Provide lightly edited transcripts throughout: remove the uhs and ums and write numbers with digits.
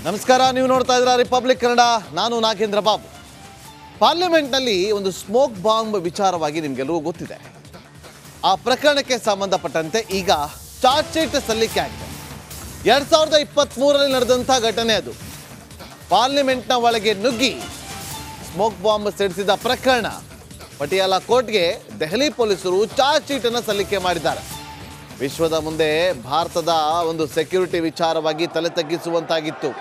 ನಮಸ್ಕಾರ, ನೀವು ನೋಡ್ತಾ ಇದ್ದೀರಾ ರಿಪಬ್ಲಿಕ್ ಕನ್ನಡ. ನಾನು ನಾಗೇಂದ್ರ ಬಾಬು. ಪಾರ್ಲಿಮೆಂಟ್ನಲ್ಲಿ ಒಂದು ಸ್ಮೋಕ್ ಬಾಂಬ್ ವಿಚಾರವಾಗಿ ನಿಮಗೆಲ್ಲವೂ ಗೊತ್ತಿದೆ. ಆ ಪ್ರಕರಣಕ್ಕೆ ಸಂಬಂಧಪಟ್ಟಂತೆ ಈಗ ಚಾರ್ಜ್ ಶೀಟ್ ಸಲ್ಲಿಕೆ ಆಗಿದೆ. 2023ರಲ್ಲಿ ನಡೆದಂಥ ಘಟನೆ ಅದು. ಪಾರ್ಲಿಮೆಂಟ್ನ ಒಳಗೆ ನುಗ್ಗಿ ಸ್ಮೋಕ್ ಬಾಂಬ್ ಸಿಡಿಸಿದ ಪ್ರಕರಣ. ಪಟಿಯಾಲ ಕೋರ್ಟ್ಗೆ ದೆಹಲಿ ಪೊಲೀಸರು ಚಾರ್ಜ್ ಶೀಟನ್ನು ಸಲ್ಲಿಕೆ ಮಾಡಿದ್ದಾರೆ. ವಿಶ್ವದ ಮುಂದೆ ಭಾರತದ ಒಂದು ಸೆಕ್ಯೂರಿಟಿ ವಿಚಾರವಾಗಿ ತಲೆ ತಗ್ಗಿಸುವಂತಾಗಿತ್ತು.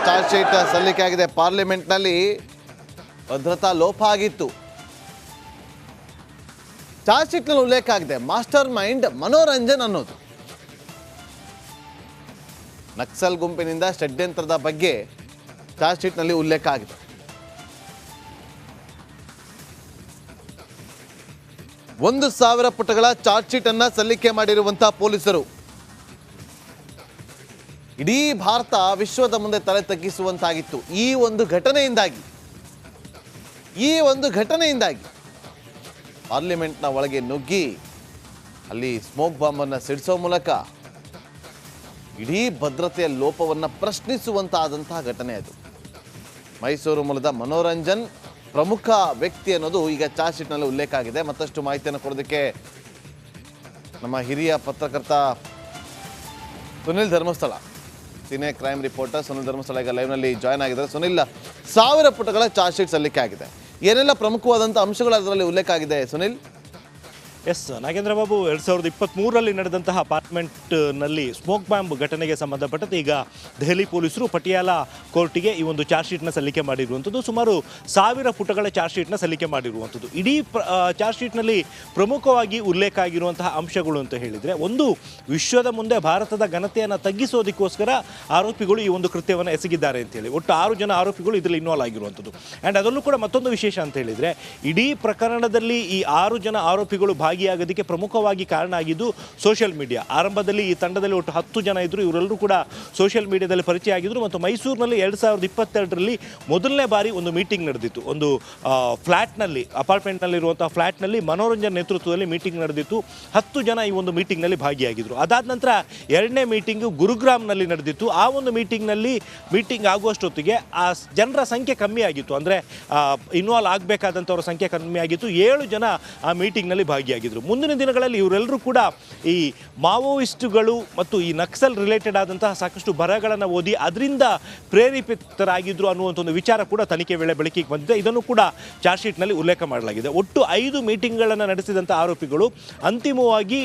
ಚಾರ್ಜ್ ಶೀಟ್ ಸಲ್ಲಿಕೆ ಆಗಿದೆ. ಪಾರ್ಲಿಮೆಂಟ್ನಲ್ಲಿ ಭದ್ರತಾ ಲೋಪ ಆಗಿತ್ತು. ಚಾರ್ಜ್ ಶೀಟ್ನಲ್ಲಿ ಉಲ್ಲೇಖ ಆಗಿದೆ ಮಾಸ್ಟರ್ ಮೈಂಡ್ ಮನೋರಂಜನ್ ಅನ್ನೋದು. ನಕ್ಸಲ್ ಗುಂಪಿನಿಂದ ಷಡ್ಯಂತ್ರದ ಬಗ್ಗೆ ಚಾರ್ಜ್ ಶೀಟ್ನಲ್ಲಿ ಉಲ್ಲೇಖ ಆಗಿದೆ. ಒಂದು 1000 ಪುಟಗಳ ಚಾರ್ಜ್ ಶೀಟ್ ಅನ್ನ ಸಲ್ಲಿಕೆ ಮಾಡಿರುವಂತಹ ಪೊಲೀಸರು ಇಡೀ ಭಾರತ ವಿಶ್ವದ ಮುಂದೆ ತಲೆ ತಗ್ಗಿಸುವಂತಾಗಿತ್ತು. ಈ ಒಂದು ಘಟನೆಯಿಂದಾಗಿ ಪಾರ್ಲಿಮೆಂಟ್ನ ಒಳಗೆ ನುಗ್ಗಿ ಅಲ್ಲಿ ಸ್ಮೋಕ್ ಬಾಂಬನ್ನು ಸಿಡಿಸೋ ಮೂಲಕ ಇಡೀ ಭದ್ರತೆಯ ಲೋಪವನ್ನು ಪ್ರಶ್ನಿಸುವಂತಾದಂತಹ ಘಟನೆ ಅದು. ಮೈಸೂರು ಮೂಲದ ಮನೋರಂಜನ್ ಪ್ರಮುಖ ವ್ಯಕ್ತಿ ಅನ್ನೋದು ಈಗ ಚಾರ್ಜ್ ಶೀಟ್ನಲ್ಲಿ ಉಲ್ಲೇಖ ಆಗಿದೆ. ಮತ್ತಷ್ಟು ಮಾಹಿತಿಯನ್ನು ಕೊಡೋದಕ್ಕೆ ನಮ್ಮ ಹಿರಿಯ ಪತ್ರಕರ್ತ Sunil Dharmasthala, senior crime reporter Sunil Dharmasthala ಈಗ ಲೈವ್ನಲ್ಲಿ ಜಾಯ್ನ್ ಆಗಿದ್ದಾರೆ. ಸುನಿಲ್, 1000 ಪುಟಗಳ ಚಾರ್ಜ್ ಶೀಟ್ ಸಲ್ಲಿಕೆ ಆಗಿದೆ. ಏನೆಲ್ಲ ಪ್ರಮುಖವಾದಂಥ ಅಂಶಗಳು ಅದರಲ್ಲಿ ಉಲ್ಲೇಖ ಆಗಿದೆ ಸುನಿಲ್? ಎಸ್ ನಾಗೇಂದ್ರ ಬಾಬು, 2023ರಲ್ಲಿ ನಡೆದಂತಹ ಪಾರ್ಲಿಮೆಂಟ್ನಲ್ಲಿ ಸ್ಮೋಕ್ ಬಾಂಬ್ ಘಟನೆಗೆ ಸಂಬಂಧಪಟ್ಟಂತೆ ಈಗ ದೆಹಲಿ ಪೊಲೀಸರು ಪಟಿಯಾಲ ಕೋರ್ಟಿಗೆ ಈ ಒಂದು ಚಾರ್ಜ್ ಶೀಟ್ನ ಸಲ್ಲಿಕೆ ಮಾಡಿರುವಂಥದ್ದು. ಸುಮಾರು 1000 ಪುಟಗಳ ಚಾರ್ಜ್ ಶೀಟ್ನ ಸಲ್ಲಿಕೆ ಮಾಡಿರುವಂಥದ್ದು. ಇಡೀ ಚಾರ್ಜ್ ಶೀಟ್ನಲ್ಲಿ ಪ್ರಮುಖವಾಗಿ ಉಲ್ಲೇಖ ಆಗಿರುವಂತಹ ಅಂಶಗಳು ಅಂತ ಹೇಳಿದರೆ, ಒಂದು, ವಿಶ್ವದ ಮುಂದೆ ಭಾರತದ ಘನತೆಯನ್ನು ತಗ್ಗಿಸೋದಕ್ಕೋಸ್ಕರ ಆರೋಪಿಗಳು ಈ ಒಂದು ಕೃತ್ಯವನ್ನು ಎಸಗಿದ್ದಾರೆ ಅಂತೇಳಿ ಒಟ್ಟು 6 ಜನ ಆರೋಪಿಗಳು ಇದರಲ್ಲಿ ಇನ್ವಾಲ್ವ್ ಆಗಿರುವಂಥದ್ದು. ಆ್ಯಂಡ್ ಅದರಲ್ಲೂ ಕೂಡ ಮತ್ತೊಂದು ವಿಶೇಷ ಅಂತ ಹೇಳಿದರೆ, ಇಡೀ ಪ್ರಕರಣದಲ್ಲಿ ಈ 6 ಜನ ಆರೋಪಿಗಳು ಭಾಗಿಯಾಗೋದಕ್ಕೆ ಪ್ರಮುಖವಾಗಿ ಕಾರಣ ಆಗಿದ್ದು ಸೋಷಿಯಲ್ ಮೀಡಿಯಾ. ಆರಂಭದಲ್ಲಿ ಈ ತಂಡದಲ್ಲಿ ಒಟ್ಟು 10 ಜನ ಇದ್ದರು. ಇವರೆಲ್ಲರೂ ಕೂಡ ಸೋಷಿಯಲ್ ಮೀಡಿಯಾದಲ್ಲಿ ಪರಿಚಯ ಆಗಿದ್ದರು. ಮತ್ತು ಮೈಸೂರಿನಲ್ಲಿ 2022ರಲ್ಲಿ ಮೊದಲನೇ ಬಾರಿ ಒಂದು ಮೀಟಿಂಗ್ ನಡೆದಿತ್ತು. ಒಂದು ಫ್ಲ್ಯಾಟ್ನಲ್ಲಿ, ಅಪಾರ್ಟ್ಮೆಂಟ್ನಲ್ಲಿರುವಂಥ ಫ್ಲ್ಯಾಟ್ನಲ್ಲಿ ಮನೋರಂಜನ್ ನೇತೃತ್ವದಲ್ಲಿ ಮೀಟಿಂಗ್ ನಡೆದಿತ್ತು. 10 ಜನ ಈ ಒಂದು ಮೀಟಿಂಗ್ನಲ್ಲಿ ಭಾಗಿಯಾಗಿದ್ದರು. ಅದಾದ ನಂತರ 2ನೇ ಮೀಟಿಂಗು ಗುರುಗ್ರಾಮ್ನಲ್ಲಿ ನಡೆದಿತ್ತು. ಆ ಒಂದು ಮೀಟಿಂಗ್ ಆಗುವಷ್ಟೊತ್ತಿಗೆ ಆ ಜನರ ಸಂಖ್ಯೆ ಕಮ್ಮಿ ಆಗಿತ್ತು. ಅಂದರೆ ಇನ್ವಾಲ್ವ್ ಆಗಬೇಕಾದಂಥವ್ರ ಸಂಖ್ಯೆ ಕಮ್ಮಿ ಆಗಿತ್ತು. 7 ಜನ ಆ ಮೀಟಿಂಗ್ನಲ್ಲಿ ಭಾಗಿಯಾಗಿದ್ದರು. ಮುಂದಿನ ದಿನಗಳಲ್ಲಿ ಇವರೆಲ್ಲರೂ ಕೂಡ ಈ ಮಾವೋಯಿಸ್ಟ್ಗಳು ಮತ್ತು ಈ ನಕ್ಸಲ್ ರಿಲೇಟೆಡ್ ಆದಂತಹ ಸಾಕಷ್ಟು ಬರಹಗಳನ್ನು ಓದಿ ಅದರಿಂದ ಪ್ರೇರೇಪಿತರಾಗಿದ್ದರು ಅನ್ನುವಂಥ ಒಂದು ವಿಚಾರ ಕೂಡ ತನಿಖೆ ವೇಳೆ ಬೆಳಕಿಗೆ ಬಂದಿದೆ. ಇದನ್ನು ಕೂಡ ಚಾರ್ಜ್ ಶೀಟ್ನಲ್ಲಿ ಉಲ್ಲೇಖ ಮಾಡಲಾಗಿದೆ. ಒಟ್ಟು 5 ಮೀಟಿಂಗ್ಗಳನ್ನು ನಡೆಸಿದಂಥ ಆರೋಪಿಗಳು ಅಂತಿಮವಾಗಿ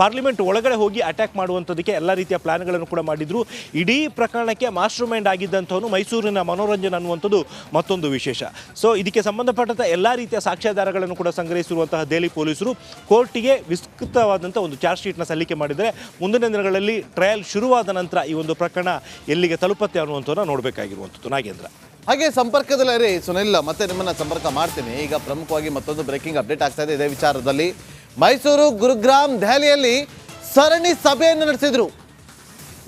ಪಾರ್ಲಿಮೆಂಟ್ ಒಳಗಡೆ ಹೋಗಿ ಅಟ್ಯಾಕ್ ಮಾಡುವಂಥದ್ದಕ್ಕೆ ಎಲ್ಲ ರೀತಿಯ ಪ್ಲಾನ್ಗಳನ್ನು ಕೂಡ ಮಾಡಿದ್ರು. ಇಡೀ ಪ್ರಕರಣಕ್ಕೆ ಮಾಸ್ಟರ್ ಮೈಂಡ್ ಆಗಿದ್ದಂಥವನು ಮೈಸೂರಿನ ಮನೋರಂಜನ್ ಅನ್ನುವಂಥದ್ದು ಮತ್ತೊಂದು ವಿಶೇಷ. ಸೊ ಇದಕ್ಕೆ ಸಂಬಂಧಪಟ್ಟಂಥ ಎಲ್ಲ ರೀತಿಯ ಸಾಕ್ಷ್ಯಾಧಾರಗಳನ್ನು ಕೂಡ ಸಂಗ್ರಹಿಸಿರುವಂತಹ ದೆಹಲಿ ಪೊಲೀಸರು ಕೋರ್ಟಿಗೆ ವಿಸ್ತೃತವಾದಂಥ ಒಂದು ಚಾರ್ಜ್ ಶೀಟ್ನ ಸಲ್ಲಿಕೆ ಮಾಡಿದರೆ, ಮುಂದಿನ ದಿನಗಳಲ್ಲಿ ಟ್ರಯಲ್ ಶುರುವಾದ ನಂತರ ಈ ಒಂದು ಪ್ರಕರಣ ಎಲ್ಲಿಗೆ ತಲುಪತ್ತೆ ಅನ್ನುವಂಥದ್ದನ್ನು ನೋಡಬೇಕಾಗಿರುವಂಥದ್ದು. ನಾಗೇಂದ್ರ, ಹಾಗೆ ಸಂಪರ್ಕದಲ್ಲೇ ಸುನಿಲ್, ಮತ್ತೆ ನಿಮ್ಮನ್ನ ಸಂಪರ್ಕ ಮಾಡ್ತೀನಿ. ಈಗ ಪ್ರಮುಖವಾಗಿ ಮತ್ತೊಂದು ಬ್ರೇಕಿಂಗ್ ಅಪ್ಡೇಟ್ ಆಗ್ತಾ ಇದೆ ಇದೇ ವಿಚಾರದಲ್ಲಿ. ಮೈಸೂರು, ಗುರುಗ್ರಾಮ್, ದೆಹಲಿಯಲ್ಲಿ ಸರಣಿ ಸಭೆಯನ್ನು ನಡೆಸಿದ್ರು.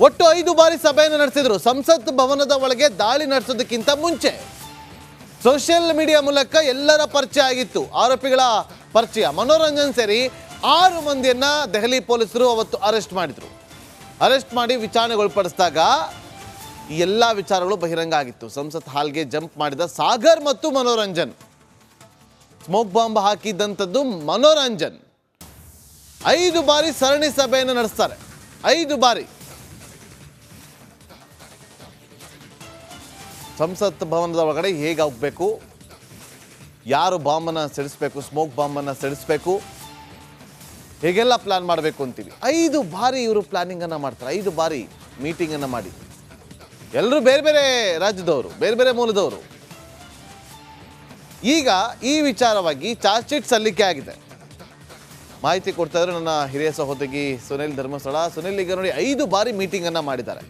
ಒಟ್ಟು 5 ಬಾರಿ ಸಭೆಯನ್ನು ನಡೆಸಿದ್ರು. ಸಂಸತ್ ಭವನದ ಒಳಗೆ ದಾಳಿ ನಡೆಸೋದಕ್ಕಿಂತ ಮುಂಚೆ ಸೋಷಿಯಲ್ ಮೀಡಿಯಾ ಮೂಲಕ ಎಲ್ಲರ ಪರಿಚಯ ಆಗಿತ್ತು. ಆರೋಪಿಗಳ ಪರಿಚಯ. ಮನೋರಂಜನ್ ಸೇರಿ 6 ಮಂದಿಯನ್ನ ದೆಹಲಿ ಪೊಲೀಸರು ಅವತ್ತು ಅರೆಸ್ಟ್ ಮಾಡಿದ್ರು. ಅರೆಸ್ಟ್ ಮಾಡಿ ವಿಚಾರಣೆಗೊಳಪಡಿಸಿದಾಗ ಈ ಎಲ್ಲ ವಿಚಾರಗಳು ಬಹಿರಂಗ ಆಗಿತ್ತು. ಸಂಸತ್ ಹಾಲ್ಗೆ ಜಂಪ್ ಮಾಡಿದ ಸಾಗರ್ ಮತ್ತು ಮನೋರಂಜನ್. ಸ್ಮೋಕ್ ಬಾಂಬ್ ಹಾಕಿದ್ದಂಥದ್ದು ಮನೋರಂಜನ್. 5 ಬಾರಿ ಸರಣಿ ಸಭೆಯನ್ನು ನಡೆಸ್ತಾರೆ. 5 ಬಾರಿ ಸಂಸತ್ ಭವನದ ಒಳಗಡೆ ಹೇಗೆ ಹೋಗಬೇಕು, ಯಾರು ಬಾಂಬನ್ನು ಸಿಡಿಸ್ಬೇಕು, ಸ್ಮೋಕ್ ಬಾಂಬನ್ನು ಸಿಡಿಸ್ಬೇಕು, ಹೇಗೆಲ್ಲ ಪ್ಲಾನ್ ಮಾಡಬೇಕು ಅಂತೀವಿ. 5 ಬಾರಿ ಇವರು ಪ್ಲಾನಿಂಗನ್ನು ಮಾಡ್ತಾರೆ. 5 ಬಾರಿ ಮೀಟಿಂಗನ್ನು ಮಾಡಿ ಎಲ್ಲರೂ ಬೇರೆ ಬೇರೆ ರಾಜ್ಯದವರು, ಬೇರೆ ಬೇರೆ ಮೂಲದವರು. ಈಗ ಈ ವಿಚಾರವಾಗಿ ಚಾರ್ಜ್ ಶೀಟ್ ಸಲ್ಲಿಕೆ ಆಗಿದೆ. ಮಾಹಿತಿ ಕೊಡ್ತಾ ಇದ್ರು ನನ್ನ ಹಿರಿಯ ಸಹೋದರಿ ಸುನಿಲ್ ಧರ್ಮಸ್ಥಳ. ಸುನಿಲ್, ಈಗ ನೋಡಿ 5 ಬಾರಿ ಮೀಟಿಂಗನ್ನು ಮಾಡಿದ್ದಾರೆ.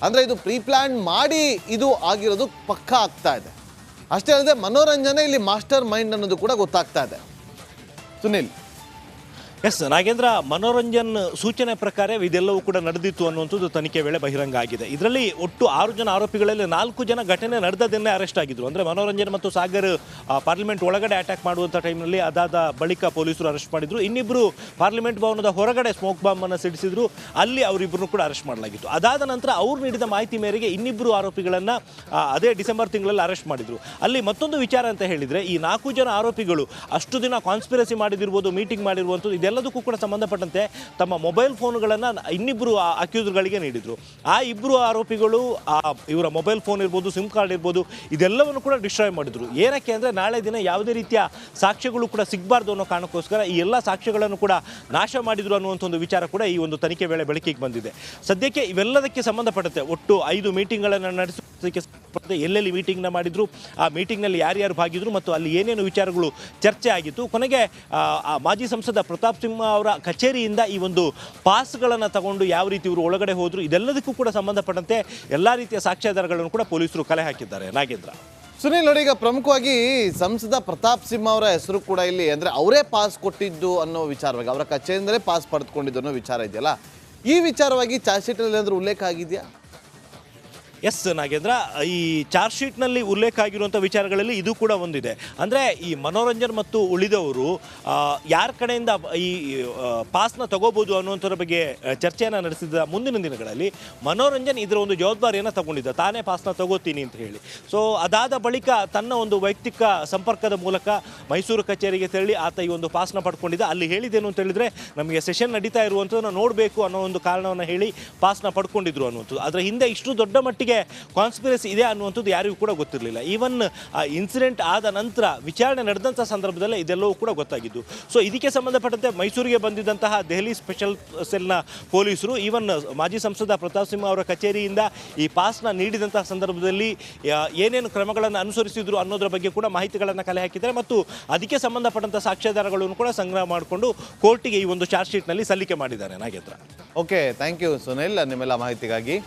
ಅಂದರೆ ಇದು ಪ್ರೀ ಪ್ಲ್ಯಾನ್ ಮಾಡಿ ಇದು ಆಗಿರೋದು ಪಕ್ಕಾ ಆಗ್ತಾ ಇದೆ. ಅಷ್ಟೇ ಅಲ್ಲದೆ ಮನೋರಂಜನೆ ಇಲ್ಲಿ ಮಾಸ್ಟರ್ ಮೈಂಡ್ ಅನ್ನೋದು ಕೂಡ ಗೊತ್ತಾಗ್ತಾ ಇದೆ. ಸುನಿಲ್, ಎಸ್ ನಾಗೇಂದ್ರ, ಮನೋರಂಜನ್ ಸೂಚನೆ ಪ್ರಕಾರ ಇದೆಲ್ಲವೂ ಕೂಡ ನಡೆದಿತ್ತು ಅನ್ನುವಂಥದ್ದು ತನಿಖೆ ವೇಳೆ ಬಹಿರಂಗ ಆಗಿದೆ. ಇದರಲ್ಲಿ ಒಟ್ಟು 6 ಜನ ಆರೋಪಿಗಳಲ್ಲಿ 4 ಜನ ಘಟನೆ ನಡೆದದನ್ನೇ ಅರೆಸ್ಟ್ ಆಗಿದ್ರು. ಅಂದರೆ ಮನೋರಂಜನ್ ಮತ್ತು ಸಾಗರ್ ಪಾರ್ಲಿಮೆಂಟ್ ಒಳಗಡೆ ಅಟ್ಯಾಕ್ ಮಾಡುವಂಥ ಟೈಮ್ನಲ್ಲಿ ಅದಾದ ಬಳಿಕ ಪೊಲೀಸರು ಅರೆಸ್ಟ್ ಮಾಡಿದ್ರು. ಇನ್ನಿಬ್ಬರು ಪಾರ್ಲಿಮೆಂಟ್ ಭವನದ ಹೊರಗಡೆ ಸ್ಮೋಕ್ ಬಾಂಬನ್ನು ಸಿಡಿಸಿದ್ರು. ಅಲ್ಲಿ ಅವರಿಬ್ಬರನ್ನು ಕೂಡ ಅರೆಸ್ಟ್ ಮಾಡಲಾಗಿತ್ತು. ಅದಾದ ನಂತರ ಅವ್ರು ನೀಡಿದ ಮಾಹಿತಿ ಮೇರೆಗೆ ಇನ್ನಿಬ್ಬರು ಆರೋಪಿಗಳನ್ನು ಅದೇ ಡಿಸೆಂಬರ್ ತಿಂಗಳಲ್ಲಿ ಅರೆಸ್ಟ್ ಮಾಡಿದ್ರು. ಅಲ್ಲಿ ಮತ್ತೊಂದು ವಿಚಾರ ಅಂತ ಹೇಳಿದರೆ, ಈ 4 ಜನ ಆರೋಪಿಗಳು ಅಷ್ಟು ದಿನ ಕಾನ್ಸ್ಪಿರಸಿ ಮಾಡಿದಿರ್ಬೋದು, ಮೀಟಿಂಗ್ ಮಾಡಿರುವಂಥದ್ದು, ಇದೆಲ್ಲದಕ್ಕೂ ಕೂಡ ಸಂಬಂಧಪಟ್ಟಂತೆ ತಮ್ಮ ಮೊಬೈಲ್ ಫೋನ್ಗಳನ್ನು ಇನ್ನಿಬ್ಬರು ಅಕ್ಯೂಸರ್ಗಳಿಗೆ ನೀಡಿದರು. ಆ ಇಬ್ಬರು ಆರೋಪಿಗಳು ಇವರ ಮೊಬೈಲ್ ಫೋನ್ ಇರ್ಬೋದು, ಸಿಮ್ ಕಾರ್ಡ್ ಇರ್ಬೋದು, ಇದೆಲ್ಲವನ್ನು ಕೂಡ ಡಿಸ್ಟ್ರಾಯ್ ಮಾಡಿದರು. ಏನಕ್ಕೆ ಅಂದರೆ ನಾಳೆ ದಿನ ಯಾವುದೇ ರೀತಿಯ ಸಾಕ್ಷ್ಯಗಳು ಕೂಡ ಸಿಗಬಾರ್ದು ಅನ್ನೋ ಕಾರಣಕ್ಕೋಸ್ಕರ ಈ ಎಲ್ಲ ಸಾಕ್ಷ್ಯಗಳನ್ನು ಕೂಡ ನಾಶ ಮಾಡಿದರು ಅನ್ನುವಂಥ ಒಂದು ವಿಚಾರ ಕೂಡ ಈ ಒಂದು ತನಿಖೆ ವೇಳೆ ಬೆಳಕಿಗೆ ಬಂದಿದೆ. ಸದ್ಯಕ್ಕೆ ಇವೆಲ್ಲದಕ್ಕೆ ಸಂಬಂಧಪಟ್ಟಂತೆ ಒಟ್ಟು 5 ಮೀಟಿಂಗ್ಗಳನ್ನು ನಡೆಸೋದಕ್ಕೆ ಸಂಬಂಧಪಟ್ಟಂತೆ ಎಲ್ಲೆಲ್ಲಿ ಮೀಟಿಂಗ್ನ ಮಾಡಿದ್ರು, ಆ ಮೀಟಿಂಗ್ನಲ್ಲಿ ಯಾರ್ಯಾರು ಭಾಗಿದ್ರು ಮತ್ತು ಅಲ್ಲಿ ಏನೇನು ವಿಚಾರಗಳು ಚರ್ಚೆ ಆಗಿತ್ತು. ಕೊನೆಗೆ ಮಾಜಿ ಸಂಸದ ಪ್ರತಾಪ್ ಸಿಂಹ ಅವರ ಕಚೇರಿಯಿಂದ ಈ ಒಂದು ಪಾಸ್ಗಳನ್ನು ತಗೊಂಡು ಯಾವ ರೀತಿ ಇವರು ಒಳಗಡೆ ಹೋದರು, ಇದೆಲ್ಲದಕ್ಕೂ ಕೂಡ ಸಂಬಂಧಪಟ್ಟಂತೆ ಎಲ್ಲ ರೀತಿಯ ಸಾಕ್ಷ್ಯಾಧಾರಗಳನ್ನು ಕೂಡ ಪೊಲೀಸರು ಕಲೆ ಹಾಕಿದ್ದಾರೆ. ನಾಗೇಂದ್ರ, ಸುನಿಲ್ ನೋಡಿ, ಈಗ ಪ್ರಮುಖವಾಗಿ ಸಂಸದ ಪ್ರತಾಪ್ ಸಿಂಹ ಅವರ ಹೆಸರು ಕೂಡ ಇಲ್ಲಿ, ಅಂದರೆ ಅವರೇ ಪಾಸ್ ಕೊಟ್ಟಿದ್ದು ಅನ್ನೋ ವಿಚಾರವಾಗಿ, ಅವರ ಕಚೇರಿಯಿಂದಲೇ ಪಾಸ್ ಪಡೆದುಕೊಂಡಿದ್ದು ಅನ್ನೋ ವಿಚಾರ ಇದೆಯಲ್ಲ, ಈ ವಿಚಾರವಾಗಿ ಚಾರ್ಜ್ ಶೀಟಲ್ಲಿ ಏನಾದರೂ ಉಲ್ಲೇಖ ಆಗಿದೆಯಾ? ಎಸ್ ನಾಗೇಂದ್ರ, ಈ ಚಾರ್ಜ್ ಶೀಟ್ನಲ್ಲಿ ಉಲ್ಲೇಖ ಆಗಿರುವಂಥ ವಿಚಾರಗಳಲ್ಲಿ ಇದು ಕೂಡ ಒಂದಿದೆ. ಅಂದರೆ ಈ ಮನೋರಂಜನ್ ಮತ್ತು ಉಳಿದವರು ಯಾರ ಕಡೆಯಿಂದ ಈ ಪಾಸ್ನ ತಗೋಬೋದು ಅನ್ನುವಂಥದ್ರ ಬಗ್ಗೆ ಚರ್ಚೆಯನ್ನು ನಡೆಸಿದ ಮುಂದಿನ ದಿನಗಳಲ್ಲಿ ಮನೋರಂಜನ್ ಇದರ ಒಂದು ಜವಾಬ್ದಾರಿಯನ್ನು ತಗೊಂಡಿದ್ದ, ತಾನೇ ಪಾಸ್ನ ತಗೋತೀನಿ ಅಂತ ಹೇಳಿ. ಸೊ ಅದಾದ ಬಳಿಕ ತನ್ನ ಒಂದು ವೈಯಕ್ತಿಕ ಸಂಪರ್ಕದ ಮೂಲಕ ಮೈಸೂರು ಕಚೇರಿಗೆ ತೆರಳಿ ಆತ ಈ ಒಂದು ಪಾಸ್ನ ಪಡ್ಕೊಂಡಿದ್ದ. ಅಲ್ಲಿ ಹೇಳಿದ್ದೇನು ಅಂತ ಹೇಳಿದರೆ, ನಮಗೆ ಸೆಷನ್ ನಡೀತಾ ಇರುವಂಥದ್ದನ್ನು ನೋಡಬೇಕು ಅನ್ನೋ ಒಂದು ಕಾರಣವನ್ನು ಹೇಳಿ ಪಾಸ್ನ ಪಡ್ಕೊಂಡಿದ್ರು ಅನ್ನುವಂಥದ್ದು. ಅದರ ಹಿಂದೆ ಇಷ್ಟು ದೊಡ್ಡ ಮಟ್ಟಿಗೆ ಕಾನ್ಸ್ಪಿರಸಿ ಇದೆ ಅನ್ನುವಂಥದ್ದು ಯಾರಿಗೂ ಕೂಡ ಗೊತ್ತಿರಲಿಲ್ಲ. ಈವನ್ ಆ ಇನ್ಸಿಡೆಂಟ್ ಆದ ನಂತರ ವಿಚಾರಣೆ ನಡೆದಂಥ ಸಂದರ್ಭದಲ್ಲೇ ಇದೆಲ್ಲವೂ ಕೂಡ ಗೊತ್ತಾಗಿದ್ದು. ಸೊ ಇದಕ್ಕೆ ಸಂಬಂಧಪಟ್ಟಂತೆ ಮೈಸೂರಿಗೆ ಬಂದಿದ್ದಂತಹ ದೆಹಲಿ ಸ್ಪೆಷಲ್ ಸೆಲ್ನ ಪೊಲೀಸರು ಈವನ್ ಮಾಜಿ ಸಂಸದ ಪ್ರತಾಪ್ ಸಿಂಹ ಅವರ ಕಚೇರಿಯಿಂದ ಈ ಪಾಸ್ನ ನೀಡಿದಂತಹ ಸಂದರ್ಭದಲ್ಲಿ ಏನೇನು ಕ್ರಮಗಳನ್ನು ಅನುಸರಿಸಿದ್ರು ಅನ್ನೋದರ ಬಗ್ಗೆ ಕೂಡ ಮಾಹಿತಿಗಳನ್ನು ಕಲೆ ಹಾಕಿದ್ದಾರೆ ಮತ್ತು ಅದಕ್ಕೆ ಸಂಬಂಧಪಟ್ಟಂಥ ಸಾಕ್ಷ್ಯಾಧಾರಗಳನ್ನು ಕೂಡ ಸಂಗ್ರಹ ಮಾಡಿಕೊಂಡು ಕೋರ್ಟಿಗೆ ಈ ಒಂದು ಚಾರ್ಜ್ ಶೀಟ್ನಲ್ಲಿ ಸಲ್ಲಿಕೆ ಮಾಡಿದ್ದಾರೆ. Nagendra, okay, thank you Sunil ನಿಮ್ಮೆಲ್ಲ ಮಾಹಿತಿಗಾಗಿ.